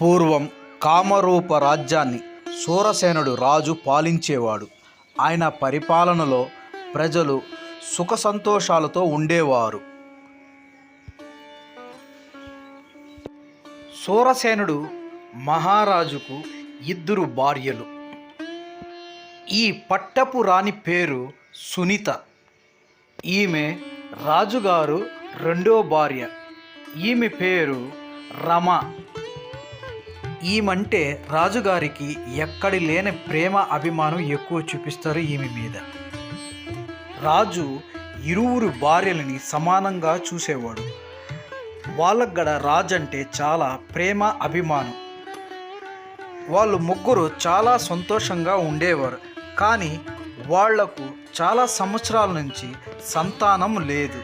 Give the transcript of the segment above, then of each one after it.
పూర్వం కామరూప రాజ్యాన్ని సూరసేనుడు రాజు పాలించేవాడు. ఆయన పరిపాలనలో ప్రజలు సుఖ సంతోషాలతో ఉండేవారు. సూరసేనుడు మహారాజుకు ఇద్దరు భార్యలు. ఈ పట్టపు రాణి పేరు సునీత. ఈమె రాజుగారు రెండో భార్య. ఈమె పేరు రమ. ఈమంటే రాజుగారికి ఎక్కడి లేని ప్రేమ అభిమానం ఎక్కువ చూపిస్తారు ఈమె మీద. రాజు ఇరువురు భార్యలని సమానంగా చూసేవాడు. వాళ్ళకు గడ రాజు అంటే చాలా ప్రేమ అభిమానం. వాళ్ళు ముగ్గురు చాలా సంతోషంగా ఉండేవారు. కానీ వాళ్లకు చాలా సంవత్సరాల నుంచి సంతానం లేదు.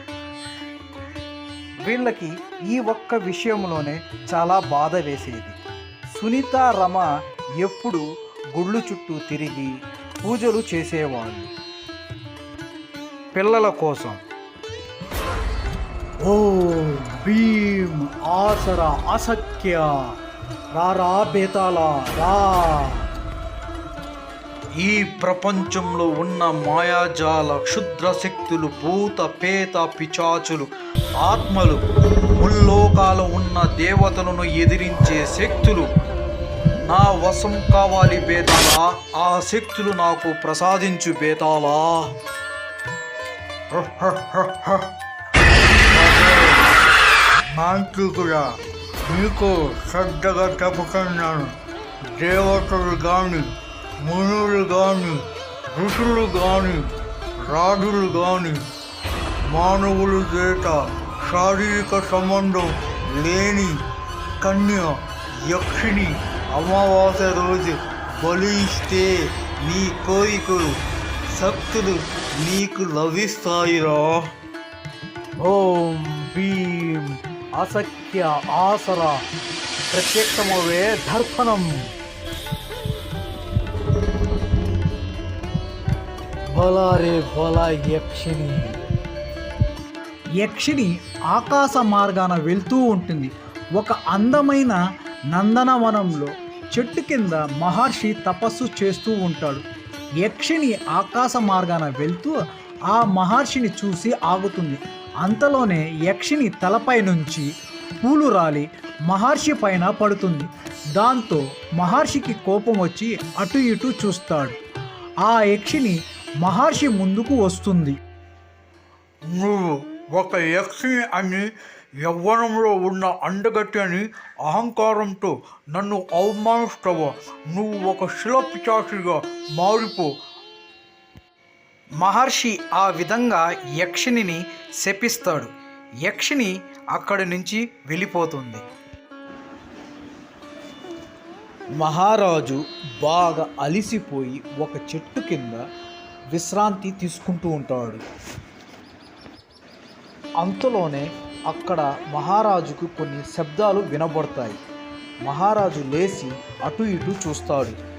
వీళ్ళకి ఈ ఒక్క విషయంలోనే చాలా బాధ వేసేది. సునీత రమ ఎప్పుడు గుళ్ళు చుట్టూ తిరిగి పూజలు చేసేవాళ్ళు పిల్లల కోసం. ఓ భీం ఆసర అసఖ్య రారా బేతాళా రా. ఈ ప్రపంచంలో ఉన్న మాయాజాల క్షుద్ర శక్తులు, భూత పేత పిచాచులు, ఆత్మలు, ముల్లోకాలు ఉన్న దేవతలను ఎదిరించే శక్తులు నా వశం కావాలి బేతాళా. ఆ శక్తులు నాకు ప్రసాదించు బేతాళా. మాంత్రికుడా, నీకు శ్రద్ధగా చెప్పుకున్నాను. దేవతలు కానీ, మునులు కానీ, ఋషులు కానీ, రాజులు కానీ మానవుల చేత శారీరక సంబంధం లేని కన్య యక్షిని అమావాస్య రోజు బలి ఇస్తే నీ కోరికలు శక్తులు నీకు లభిస్తాయిరా. ఓం భీం అసఖ్య ఆసర ప్రత్యక్షమవే దర్పణం. బలారే బల యక్షిని. యక్షిని ఆకాశ మార్గాన వెళ్తూ ఉంటుంది. ఒక అందమైన నందనవనంలో చెట్టు కింద మహర్షి తపస్సు చేస్తూ ఉంటాడు. యక్షిని ఆకాశ మార్గాన వెళ్తూ ఆ మహర్షిని చూసి ఆగుతుంది. అంతలోనే యక్షిని తలపై నుంచి పూలు రాలి మహర్షి పైన పడుతుంది. దాంతో మహర్షికి కోపం వచ్చి అటు ఇటు చూస్తాడు. ఆ యక్షిని మహర్షి ముందుకు వస్తుంది. నువ్వు ఒక యక్షిని అని, యవ్వనంలో ఉన్న అందగట్టి అని అహంకారంతో నన్ను అవమానిస్తావా? నువ్వు ఒక శిల పిశాచిగా మారిపో. మహర్షి ఆ విధంగా యక్షిణిని శపిస్తాడు. యక్షిణి అక్కడి నుంచి వెళ్ళిపోతుంది. మహారాజు బాగా అలిసిపోయి ఒక చెట్టు కింద విశ్రాంతి తీసుకుంటూ ఉంటాడు. అంతలోనే అక్కడ మహారాజుకు కొన్ని శబ్దాలు వినబడతాయి. మహారాజు లేచి అటు ఇటు చూస్తాడు.